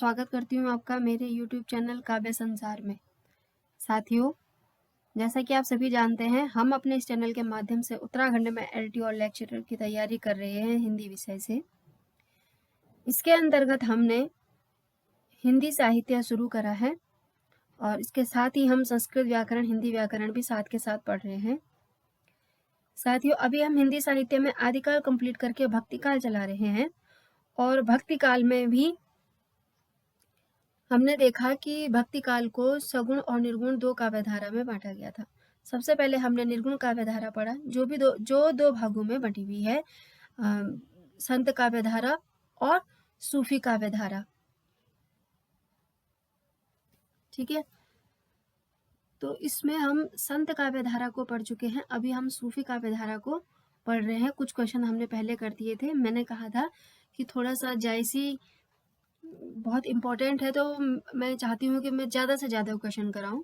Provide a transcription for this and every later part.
स्वागत करती हूँ आपका मेरे YouTube चैनल काव्य संसार में। साथियों, जैसा कि आप सभी जानते हैं, हम अपने इस चैनल के माध्यम से उत्तराखंड में एलटी और लेक्चरर की तैयारी कर रहे हैं हिंदी विषय से। इसके अंतर्गत हमने हिंदी साहित्य शुरू करा है और इसके साथ ही हम संस्कृत व्याकरण, हिंदी व्याकरण भी साथ के साथ पढ़ रहे हैं। साथियों, अभी हम हिंदी साहित्य में आदिकाल कंप्लीट करके भक्तिकाल चला रहे हैं और भक्तिकाल में भी हमने देखा कि भक्तिकाल को सगुण और निर्गुण दो काव्यधारा में बांटा गया था। सबसे पहले हमने निर्गुण काव्यधारा पढ़ा, जो दो भागों में बटी हुई है, संत काव्यधारा और सूफी काव्यधारा। ठीक है, तो इसमें हम संत काव्यधारा को पढ़ चुके हैं, अभी हम सूफी काव्यधारा को पढ़ रहे हैं। कुछ क्वेश्चन हमने पहले कर दिए थे। मैंने कहा था कि थोड़ा सा जायसी बहुत इम्पोर्टेंट है, तो मैं चाहती हूँ कि मैं ज़्यादा से ज़्यादा क्वेश्चन कराऊँ।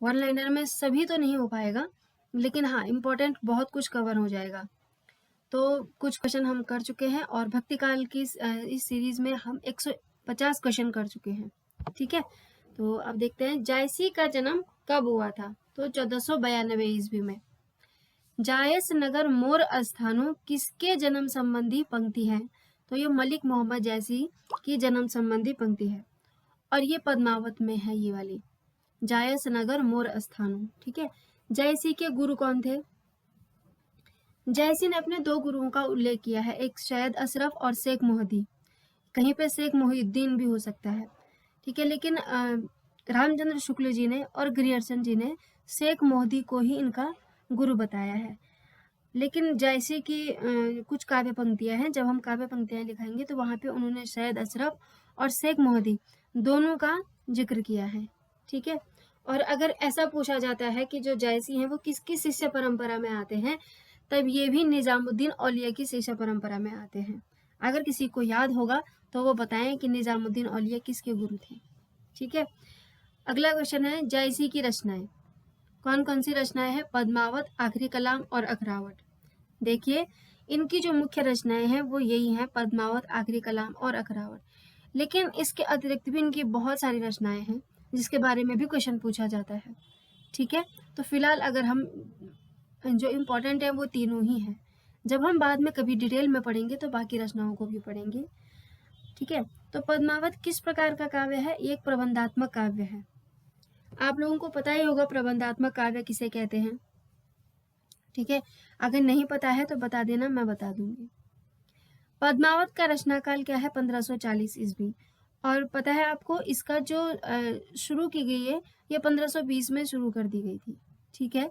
वन लाइनर में सभी तो नहीं हो पाएगा, लेकिन हाँ, इम्पोर्टेंट बहुत कुछ कवर हो जाएगा। तो कुछ क्वेश्चन हम कर चुके हैं और भक्तिकाल की इस सीरीज में हम 150 क्वेश्चन कर चुके हैं। ठीक है, तो अब देखते हैं जायसी का जन्म कब हुआ था। तो 1492 ईस्वी में। जायस नगर मोर स्थानु किसके जन्म संबंधी पंक्ति है? तो ये मलिक मोहम्मद जायसी की जन्म संबंधी पंक्ति है और ये पद्मावत में है, ये वाली जायस नगर मोर स्थानु। ठीक है, जायसी के गुरु कौन थे? जायसी ने अपने दो गुरुओं का उल्लेख किया है, एक सैयद अशरफ और शेख मोहद्दी। कहीं पे शेख मोहिउद्दीन भी हो सकता है। ठीक है, लेकिन रामचंद्र शुक्ल जी ने और ग्रियर्सन जी ने शेख मोहद्दी को ही इनका गुरु बताया है। लेकिन जायसी की कुछ काव्य पंक्तियां हैं, जब हम काव्य पंक्तियां लिखाएंगे तो वहां पे उन्होंने सैयद अशरफ और शेख मोहद्दी दोनों का जिक्र किया है। ठीक है, और अगर ऐसा पूछा जाता है कि जो जायसी हैं वो किसकी शिष्य परंपरा में आते हैं, तब ये भी निजामुद्दीन औलिया की शिष्य परंपरा में आते हैं। अगर किसी को याद होगा तो वो बताएं कि निजामुद्दीन औलिया किसके गुरु थे। ठीक है, अगला क्वेश्चन है जायसी की रचनाएं। कौन कौन सी रचनाएं हैं? पद्मावत, आखिरी कलाम और अखरावट। देखिए, इनकी जो मुख्य रचनाएं हैं वो यही हैं, पद्मावत, आखिरी कलाम और अखरावट। लेकिन इसके अतिरिक्त भी इनकी बहुत सारी रचनाएं हैं जिसके बारे में भी क्वेश्चन पूछा जाता है। ठीक है, तो फिलहाल अगर हम जो इम्पोर्टेंट है वो तीनों ही हैं। जब हम बाद में कभी डिटेल में पढ़ेंगे तो बाकी रचनाओं को भी पढ़ेंगे। ठीक है, तो पद्मावत किस प्रकार का काव्य है? ये एक प्रबंधात्मक काव्य है। आप लोगों को पता ही होगा प्रबंधात्मक काव्य किसे कहते हैं। ठीक है, अगर नहीं पता है तो बता देना, मैं बता दूंगी। पद्मावत का रचनाकाल क्या है? 1540 ईस्वी। और पता है आपको, इसका जो शुरू की गई है ये 1520 में शुरू कर दी गई थी। ठीक है,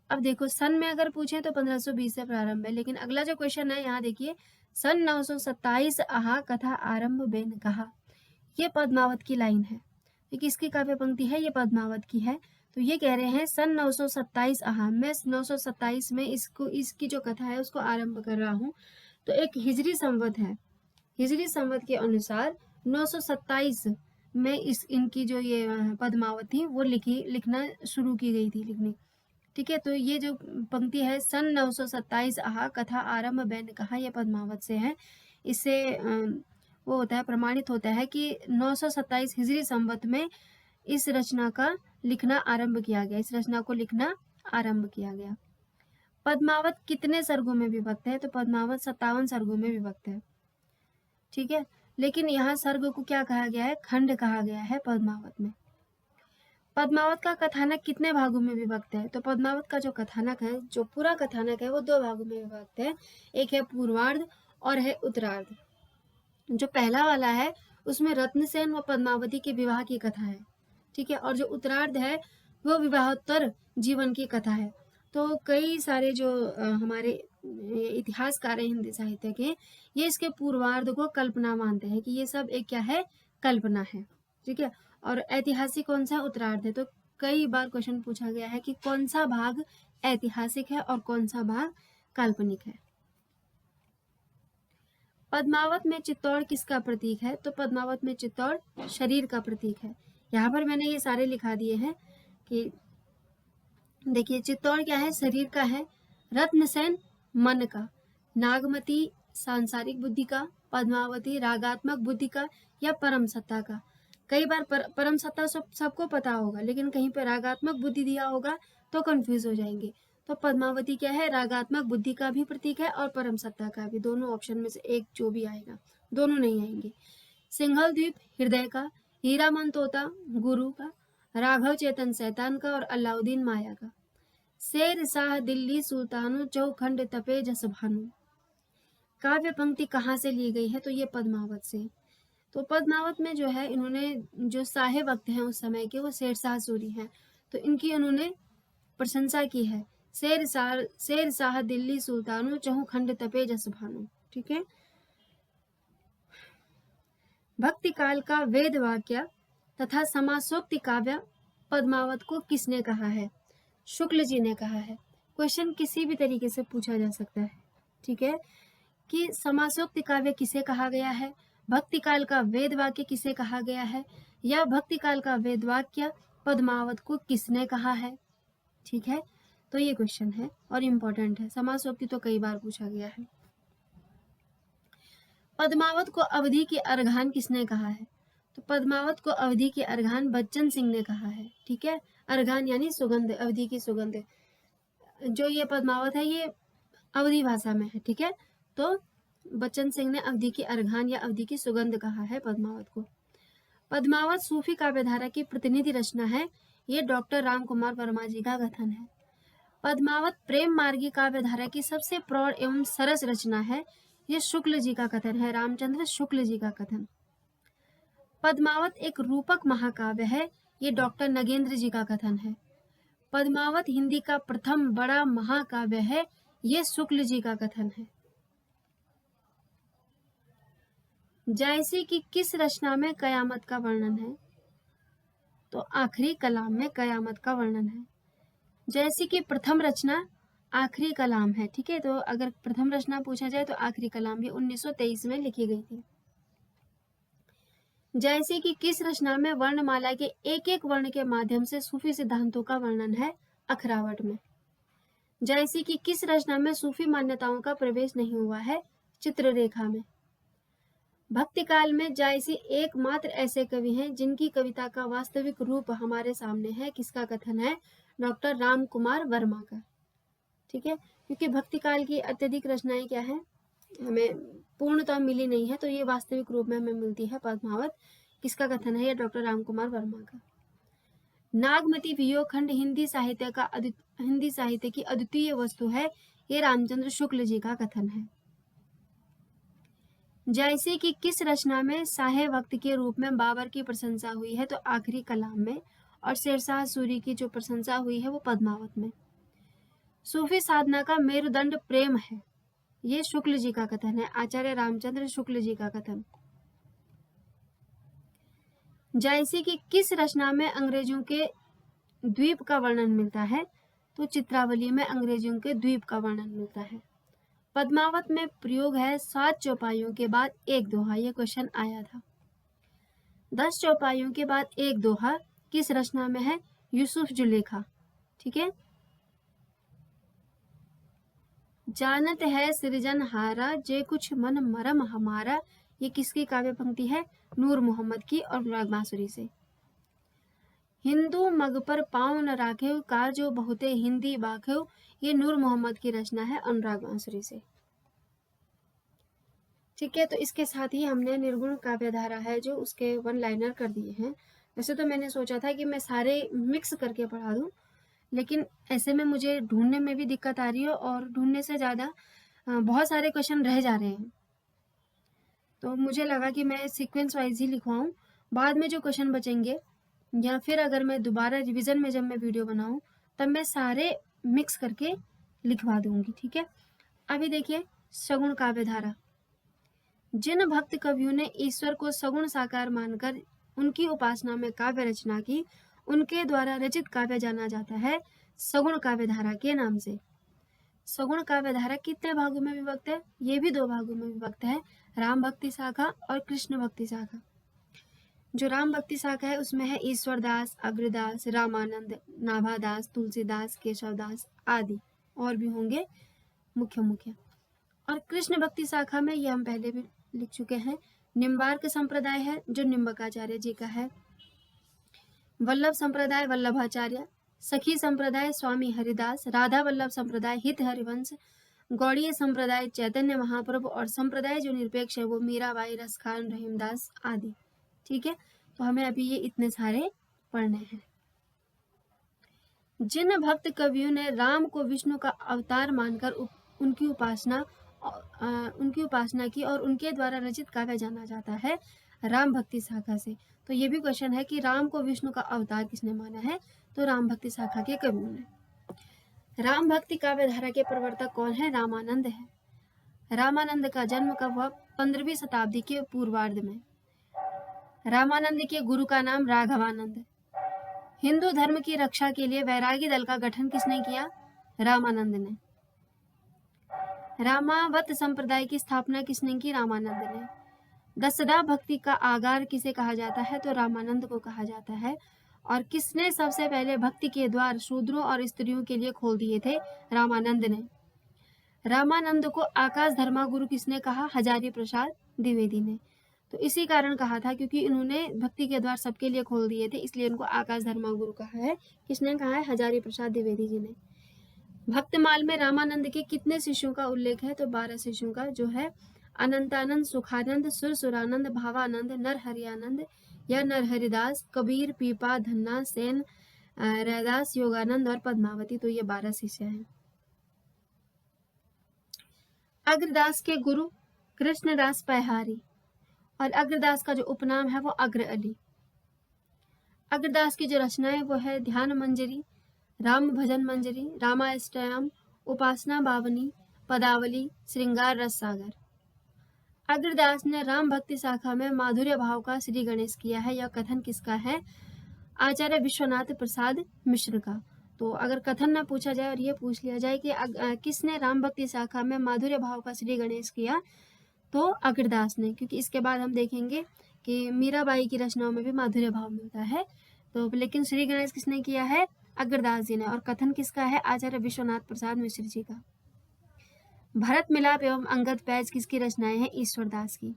अब देखो सन में अगर पूछे तो 1520 से प्रारंभ है, लेकिन अगला जो क्वेश्चन है यहाँ देखिए, सन 927 आहा कथा आरंभ बेन कहा। ये पद्मावत की लाइन है। ये किसकी काव्य पंक्ति है? ये पद्मावत की है। तो ये कह रहे हैं सन 927 आहा, मैं 927 में इसकी जो कथा है उसको आरंभ कर रहा हूँ। तो एक हिजरी संवत है, हिजरी संवत के अनुसार 927 में इनकी जो ये पद्मावत थी वो लिखना शुरू की गई थी लिखनी। ठीक है, तो ये जो पंक्ति है सन 927 आहा कथा आरंभ बेन कहा, ये पद्मावत से है। इससे वो होता है, प्रमाणित होता है कि 927 हिजरी संवत में इस रचना का लिखना आरंभ किया गया, इस रचना को लिखना आरंभ किया गया। पद्मावत कितने सर्गों में विभक्त है? तो पद्मावत 57 सर्गों में विभक्त है। ठीक है, लेकिन यहाँ सर्ग को क्या कहा गया है? खंड कहा गया है पद्मावत में। पद्मावत का कथानक कितने भागों में विभक्त है? तो पद्मावत का जो कथानक है, जो पूरा कथानक है, वो दो भागों में विभक्त है, एक है पूर्वार्ध और है उत्तरार्ध। जो पहला वाला है उसमें रत्नसेन व पद्मावती के विवाह की कथा है। ठीक है, और जो उत्तरार्ध है वो विवाहोत्तर जीवन की कथा है। तो कई सारे जो हमारे इतिहासकार हैं हिंदी साहित्य के, ये इसके पूर्वार्ध को कल्पना मानते हैं कि ये सब एक क्या है? कल्पना है। ठीक है, और ऐतिहासिक कौन सा? उत्तरार्ध है। तो कई बार क्वेश्चन पूछा गया है कि कौन सा भाग ऐतिहासिक है और कौन सा भाग काल्पनिक है। पद्मावत में चित्तौड़ किसका प्रतीक है? तो पद्मावत में चित्तौड़ शरीर का प्रतीक है। यहाँ पर मैंने ये सारे लिखा दिए हैं कि देखिए, चित्तौड़ क्या है? शरीर का है, रत्नसेन मन का, नागमती सांसारिक बुद्धि का, पद्मावती रागात्मक बुद्धि का या परम सत्ता का। कई बार परम सत्ता सबको पता होगा, लेकिन कहीं पे रागात्मक बुद्धि दिया होगा तो कंफ्यूज हो जाएंगे। तो पद्मावती क्या है, रागात्मक बुद्धि का भी प्रतीक है और परम सत्ता का भी, दोनों ऑप्शन में से एक जो भी आएगा, दोनों नहीं आएंगे। सिंघल द्वीप हृदय का, हीरामन तोता गुरु का, राघव चेतन शैतान का और अलाउद्दीन माया का, शेर शाह दिल्ली सुल्तानु चौखंड तपे जस भानु। काव्य पंक्ति कहाँ से ली गई है, तो ये पद्मावत से। तो पद्मावत में जो है, इन्होंने जो शाहे वक्त हैं उस समय के, वो शेरशाह सूरी हैं, तो इनकी उन्होंने प्रशंसा की है। शेर शाह दिल्ली सुल्तानु चौखंड तपे जस भानु। ठीक है। भक्ति काल का वेद वाक्य तथा समासोक्ति काव्य पद्मावत को किसने कहा है? शुक्ल जी ने कहा है। क्वेश्चन किसी भी तरीके से पूछा जा सकता है। ठीक है, कि समासोक्ति काव्य किसे कहा गया है, भक्ति काल का वेद वाक्य किसे कहा गया है, या भक्ति काल का वेद वाक्य पद्मावत को किसने कहा है। ठीक है, तो ये क्वेश्चन है और इम्पोर्टेंट है। समासोक्ति तो कई बार पूछा गया है। पद्मावत को अवधि की अर्घान किसने कहा है? तो पद्मावत को अवधि की अर्घान बच्चन सिंह ने कहा है। ठीक है, अर्घान यानी सुगंध, अवधि की सुगंध। जो ये पद्मावत है ये अवधि भाषा में है। ठीक है, तो बच्चन सिंह ने अवधि की अर्घान या अवधि की सुगंध कहा है पद्मावत को। पद्मावत सूफी काव्यधारा की प्रतिनिधि रचना है, ये डॉक्टर राम कुमार वर्मा जी का कथन है। पद्मावत प्रेम मार्गी काव्यधारा की सबसे प्रौढ़ एवं सरस रचना है, ये शुक्ल जी का कथन है, रामचंद्र शुक्ल जी का कथन। पद्मावत एक रूपक महाकाव्य है, ये डॉक्टर नगेंद्र जी का कथन है। पद्मावत हिंदी का प्रथम बड़ा महाकाव्य है, ये शुक्ल जी का कथन है। जायसी की किस रचना में कयामत का वर्णन है? तो आखिरी कलाम में कयामत का वर्णन है। जैसी की प्रथम रचना आखिरी कलाम है। ठीक है, तो अगर प्रथम रचना पूछा जाए तो आखिरी कलाम भी 1923 में लिखी गई थी। जैसे कि किस रचना में वर्णमाला के एक एक वर्ण के माध्यम से सूफी सिद्धांतों का वर्णन है? अखरावट में। जैसे कि किस रचना में सूफी मान्यताओं का प्रवेश नहीं हुआ है? चित्ररेखा में। भक्ति काल में जायसी एकमात्र ऐसे कवि हैं जिनकी कविता का वास्तविक रूप हमारे सामने है, किसका कथन है? डॉक्टर राम कुमार वर्मा का। ठीक है, क्योंकि भक्ति काल की अत्यधिक रचनाएं क्या है, हमें पूर्णतः मिली नहीं है, तो ये वास्तविक रूप में हमें मिलती है पद्मावत। किसका कथन है? ये डॉक्टर राम कुमार वर्मा का। नागमती वियोग खंड हिंदी साहित्य की अद्वितीय वस्तु है, ये रामचंद्र शुक्ल जी का कथन है। जैसे कि किस रचना में शाहे वक्त के रूप में बाबर की प्रशंसा हुई है? तो आखिरी कलाम में। और शेरशाह सूरी की जो प्रशंसा हुई है वो पद्मावत में। सूफी साधना का मेरुदंड प्रेम है, ये शुक्ल जी का कथन है, आचार्य रामचंद्र शुक्ल जी का कथन। जैसे कि किस रचना में अंग्रेजों के द्वीप का वर्णन मिलता है? तो चित्रावली में अंग्रेजों के द्वीप का वर्णन मिलता है। पद्मावत में प्रयोग है 7 चौपाइयों के बाद एक दोहा, ये क्वेश्चन आया था। 10 चौपाइयों के बाद एक दोहा किस रचना में है? यूसुफ जुलेखा। ठीक है, जानत है सृजनहारा जे कुछ मन मरम हमारा, ये किसकी काव्य पंक्ति है? नूर मोहम्मद की और अनुराग बांसुरी से। हिंदू मग पर पाँव न राखेव का जो बहुते हिंदी बाखेव, ये नूर मोहम्मद की रचना है, अनुराग बांसुरी से। ठीक है, तो इसके साथ ही हमने निर्गुण काव्यधारा है जो उसके 1 लाइनर कर दिए हैं। वैसे तो मैंने सोचा था कि मैं सारे मिक्स करके पढ़ा दूं, लेकिन ऐसे में मुझे ढूंढने में भी दिक्कत आ रही है और ढूंढने से ज़्यादा बहुत सारे क्वेश्चन रह जा रहे हैं, तो मुझे लगा कि मैं सीक्वेंस वाइज ही लिखवाऊँ। बाद में जो क्वेश्चन बचेंगे या फिर अगर मैं दोबारा रिवीजन में जब मैं वीडियो बनाऊँ तब मैं सारे मिक्स करके लिखवा दूंगी। ठीक है, अभी देखिए सगुण काव्यधारा। जिन भक्त कवियों ने ईश्वर को सगुण साकार मानकर उनकी उपासना में काव्य रचना की, उनके द्वारा रचित काव्य जाना जाता है सगुण काव्यधारा के नाम से। सगुण काव्यधारा कितने भागों में विभक्त है? ये भी 2 भागों में विभक्त है, राम भक्ति शाखा और कृष्ण भक्ति शाखा। जो राम भक्ति शाखा है उसमें है ईश्वरदास, अग्रदास, रामानंद, नाभादास, तुलसीदास, केशवदास आदि, और भी होंगे मुख्य। और कृष्ण भक्ति शाखा में ये हम पहले भी लिख चुके हैं, निम्बार्क संप्रदाय है जो निम्बकाचार्य जी का है। वल्लभ संप्रदाय वल्लभाचार्य, सखी संप्रदाय स्वामी हरिदास, राधा वल्लभ संप्रदाय हित हरिवंश, गौड़ीय संप्रदाय चैतन्य महाप्रभु और संप्रदाय जो निरपेक्ष है वो मीराबाई, रसखान, रहीमदास आदि। ठीक है, तो हमें अभी ये इतने सारे पढ़ने हैं। जिन भक्त कवियों ने राम को विष्णु का अवतार मानकर उनकी उपासना की और उनके द्वारा रचित काव्य जाना जाता है राम भक्ति शाखा से। तो ये भी क्वेश्चन है कि राम को विष्णु का अवतार किसने माना है, तो राम भक्ति शाखा के कवियों ने। राम भक्ति काव्य धारा के प्रवर्तक कौन है, रामानंद है। रामानंद का जन्म कब हुआ, 15वीं शताब्दी के पूर्वार्ध में। रामानंद के गुरु का नाम राघवानंद। हिंदू धर्म की रक्षा के लिए वैरागी दल का गठन किसने किया, रामानंद ने। रामावत संप्रदाय की स्थापना किसने की, रामानंद ने। दसदा भक्ति का आगार किसे कहा जाता है, तो रामानंद को कहा जाता है। और किसने सबसे पहले भक्ति के द्वार शूद्रों और स्त्रियों के लिए खोल दिए थे, रामानंद ने। रामानंद को आकाश धर्मा गुरु किसने कहा, हजारी प्रसाद द्विवेदी ने। तो इसी कारण कहा था क्योंकि इन्होंने भक्ति के द्वार सबके लिए खोल दिए थे, इसलिए इनको आकाश धर्मा गुरु कहा है। किसने कहा है, हजारी प्रसाद द्विवेदी जी ने। भक्तमाल में रामानंद के कितने शिष्यों का उल्लेख है, तो 12 शिष्यों का, जो है अनंतानंद, सुखानंद, सुरसुरानंद, भावानंद, नरहरियानंद या नरहरिदास, कबीर, पीपा, धन्ना, सेन, रैदास, योगानंद और पद्मावती। तो ये 12 शिष्य हैं। अग्रदास के गुरु कृष्णदास पैहारी और अग्रदास का जो उपनाम है वो अग्र अली। अग्रदास की जो रचनाएं वो है ध्यान मंजरी, राम भजन मंजरी, रामाष्टयाम, उपासना बावनी, पदावली, श्रृंगार रस सागर। अग्रदास ने राम भक्ति शाखा में माधुर्य भाव का श्री गणेश किया है। यह कथन किसका है, आचार्य विश्वनाथ प्रसाद मिश्र का। तो अगर कथन ना पूछा जाए और ये पूछ लिया जाए कि किसने राम भक्ति शाखा में माधुर्य भाव का श्री गणेश किया, तो अग्रदास ने, क्योंकि इसके बाद हम देखेंगे कि मीराबाई की रचनाओं में भी माधुर्य भाव मिलता है। तो लेकिन श्री गणेश किसने किया है, अग्रदास जी ने। और कथन किसका है, आचार्य विश्वनाथ प्रसाद मिश्र जी का। भरत मिलाप एवं अंगद पैज किसकी रचनाएं हैं, ईश्वरदास की।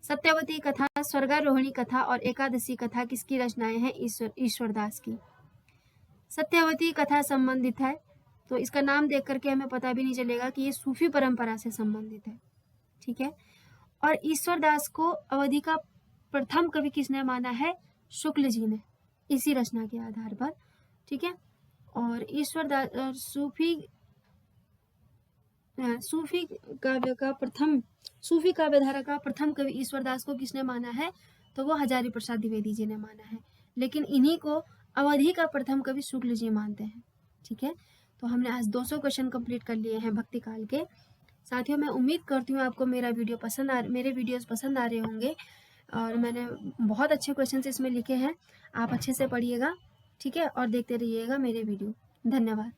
सत्यवती कथा, स्वर्गारोहिणी कथा और एकादशी कथा किसकी रचनाएं हैं, ईश्वरदास की। सत्यवती कथा संबंधित है, तो इसका नाम देख करके हमें पता भी नहीं चलेगा कि ये सूफी परंपरा से संबंधित है। ठीक है, और ईश्वरदास को अवधि का प्रथम कवि किसने माना है, शुक्ल जी ने, इसी रचना के आधार पर। ठीक है, और ईश्वरदास सूफी काव्य धारा का प्रथम कवि ईश्वरदास को किसने माना है, तो वो हजारी प्रसाद द्विवेदी जी ने माना है। लेकिन इन्हीं को अवधि का प्रथम कवि शुक्ल जी मानते हैं। ठीक है, तो हमने आज 200 क्वेश्चन कंप्लीट कर लिए हैं भक्ति काल के। साथियों, मैं उम्मीद करती हूँ आपको मेरे वीडियोस पसंद आ रहे होंगे और मैंने बहुत अच्छे क्वेश्चन इसमें लिखे हैं। आप अच्छे से पढ़िएगा, ठीक है, और देखते रहिएगा मेरे वीडियो। धन्यवाद।